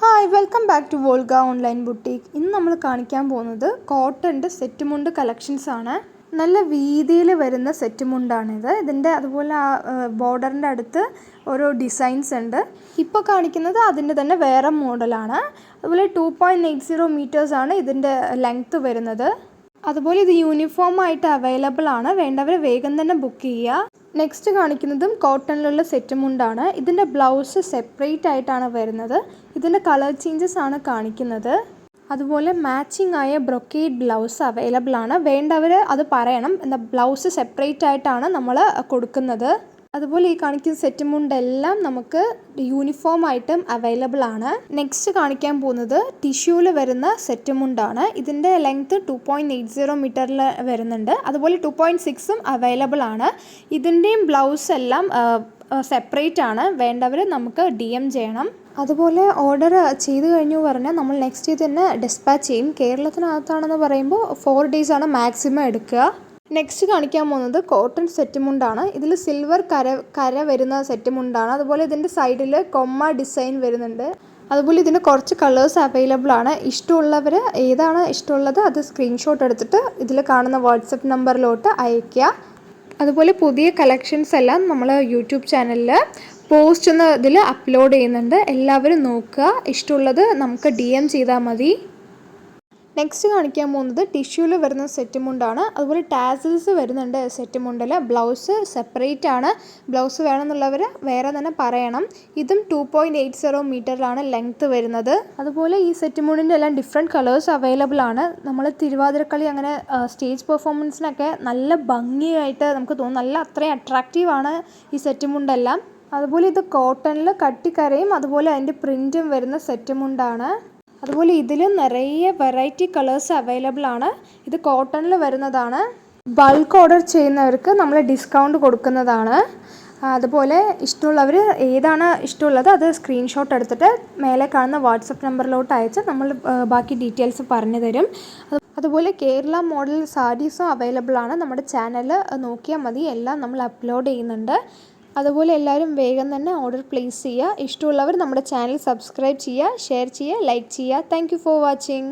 Hi welcome back to Volga online boutique. ഇന്ന് നമ്മൾ കാണിക്കാൻ പോകുന്നത് കോട്ടൻ്റെ സെറ്റ് മുണ്ട് കളക്ഷൻസ് ആണ്. നല്ല വീതിയിൽ വരുന്ന സെറ്റ് മുണ്ടാണിത്. ഇതിൻ്റെ അതുപോലെ ബോർഡറിൻ്റെ അടുത്ത് ഓരോ ഡിസൈൻസ് ഉണ്ട്. ഇപ്പോൾ കാണിക്കുന്നത് അതിൻ്റെ തന്നെ വേറെ മോഡലാണ്. അതുപോലെ 2.80 മീറ്റേഴ്സാണ് ഇതിൻ്റെ ലെങ്ത്ത് വരുന്നത്. അതുപോലെ ഇത് യൂണിഫോം ആയിട്ട് അവൈലബിൾ ആണ്. വേണ്ടവർ വേഗം തന്നെ ബുക്ക് ചെയ്യുക. നെക്സ്റ്റ് കാണിക്കുന്നതും കോട്ടണിലുള്ള സെറ്റ് മുണ്ടാണ്. ഇതിൻ്റെ ബ്ലൗസ് സെപ്പറേറ്റ് ആയിട്ടാണ് വരുന്നത്. ഇതിൻ്റെ കളർ ചേഞ്ചസ് ആണ് കാണിക്കുന്നത്. അതുപോലെ മാച്ചിങ് ആയ ബ്രൊക്കേഡ് ബ്ലൗസ് അവൈലബിൾ ആണ്. വേണ്ടവർ അത് പറയണം. എന്താ ബ്ലൗസ് സെപ്പറേറ്റ് ആയിട്ടാണ് നമ്മൾ കൊടുക്കുന്നത്. അതുപോലെ ഈ കാണിക്കുന്ന സെറ്റ് മുണ്ടെല്ലാം നമുക്ക് യൂണിഫോം ആയിട്ടും അവൈലബിൾ ആണ്. നെക്സ്റ്റ് കാണിക്കാൻ പോകുന്നത് ടിഷ്യൂവിൽ വരുന്ന സെറ്റ് മുണ്ടാണ്. ഇതിൻ്റെ ലെങ്ത്ത് 2.80 മീറ്ററിൽ വരുന്നുണ്ട്. അതുപോലെ 2.6ഉം അവൈലബിൾ ആണ്. ഇതിൻ്റെയും ബ്ലൗസ് എല്ലാം സെപ്പറേറ്റ് ആണ്. വേണ്ടവർ നമുക്ക് DM ചെയ്യണം. അതുപോലെ ഓർഡർ ചെയ്ത് കഴിഞ്ഞു പറഞ്ഞാൽ നമ്മൾ നെക്സ്റ്റ് ഡേ തന്നെ ഡിസ്പാച്ച് ചെയ്യും. കേരളത്തിനകത്താണെന്ന് പറയുമ്പോൾ 4 days ആണ് മാക്സിമം എടുക്കുക. നെക്സ്റ്റ് കാണിക്കാൻ പോകുന്നത് കോട്ടൺ സെറ്റ് മുണ്ടാണ്. ഇതിൽ സിൽവർ കര വരുന്ന സെറ്റ് മുണ്ടാണ്. അതുപോലെ ഇതിൻ്റെ സൈഡിൽ കൊമ്മ ഡിസൈൻ വരുന്നുണ്ട്. അതുപോലെ ഇതിന് കുറച്ച് കളേഴ്സ് അവൈലബിൾ ആണ്. ഇഷ്ടമുള്ളവർ ഏതാണ് ഇഷ്ടമുള്ളത് അത് സ്ക്രീൻഷോട്ട് എടുത്തിട്ട് ഇതിൽ കാണുന്ന വാട്സപ്പ് നമ്പറിലോട്ട് അയയ്ക്കുക. അതുപോലെ പുതിയ കളക്ഷൻസ് എല്ലാം നമ്മൾ യൂട്യൂബ് ചാനലിൽ പോസ്റ്റ് ഇതിൽ അപ്ലോഡ് ചെയ്യുന്നുണ്ട്. എല്ലാവരും നോക്കുക. ഇഷ്ടമുള്ളത് നമുക്ക് DM ചെയ്താൽ മതി. നെക്സ്റ്റ് കാണിക്കാൻ പോകുന്നത് ടിഷ്യൂവിൽ വരുന്ന സെറ്റ് മുണ്ടാണ്. അതുപോലെ ടാസിൽസ് വരുന്നുണ്ട് സെറ്റ് മുണ്ടിൽ. ബ്ലൗസ് സെപ്പറേറ്റ് ആണ്. ബ്ലൗസ് വേണമെന്നുള്ളവർ വേറെ തന്നെ പറയണം. ഇതും 2.80 മീറ്ററിലാണ് ലെങ്ത്ത് വരുന്നത്. അതുപോലെ ഈ സെറ്റ് മുണ്ടിൻ്റെ എല്ലാം ഡിഫറെൻറ്റ് കളേഴ്സ് അവൈലബിൾ ആണ്. നമ്മൾ തിരുവാതിരക്കളി അങ്ങനെ സ്റ്റേജ് പെർഫോമൻസിനൊക്കെ നല്ല ഭംഗിയായിട്ട് നമുക്ക് തോന്നും. നല്ല അത്രയും അട്രാക്റ്റീവാണ് ഈ സെറ്റ് മുണ്ടെല്ലാം. അതുപോലെ ഇത് കോട്ടണിൽ കട്ടിക്കരയും അതുപോലെ അതിൻ്റെ പ്രിൻറ്റും വരുന്ന സെറ്റ് മുണ്ടാണ്. അതുപോലെ ഇതിൽ നിറയെ വെറൈറ്റി കളേഴ്സ് അവൈലബിൾ ആണ്. ഇത് കോട്ടണിൽ വരുന്നതാണ്. ബൾക്ക് ഓർഡർ ചെയ്യുന്നവർക്ക് നമ്മൾ ഡിസ്കൗണ്ട് കൊടുക്കുന്നതാണ്. അതുപോലെ ഇഷ്ടമുള്ളവർ ഏതാണ് ഇഷ്ടമുള്ളത് അത് സ്ക്രീൻഷോട്ട് എടുത്തിട്ട് മേലെ കാണുന്ന വാട്സപ്പ് നമ്പറിലോട്ട് അയച്ച് നമ്മൾ ബാക്കി ഡീറ്റെയിൽസ് പറഞ്ഞു തരും. അതുപോലെ കേരള മോഡൽ സാരീസും അവൈലബിൾ ആണ്. നമ്മുടെ ചാനൽ നോക്കിയാൽ മതി. എല്ലാം നമ്മൾ അപ്ലോഡ് ചെയ്യുന്നുണ്ട്. അതുപോലെ എല്ലാവരും വേഗം തന്നെ ഓർഡർ പ്ലേസ് ചെയ്യുക. ഇഷ്ടമുള്ളവർ നമ്മുടെ ചാനൽ സബ്സ്ക്രൈബ് ചെയ്യുക, ഷെയർ ചെയ്യുക, ലൈക്ക് ചെയ്യുക. Thank you for watching.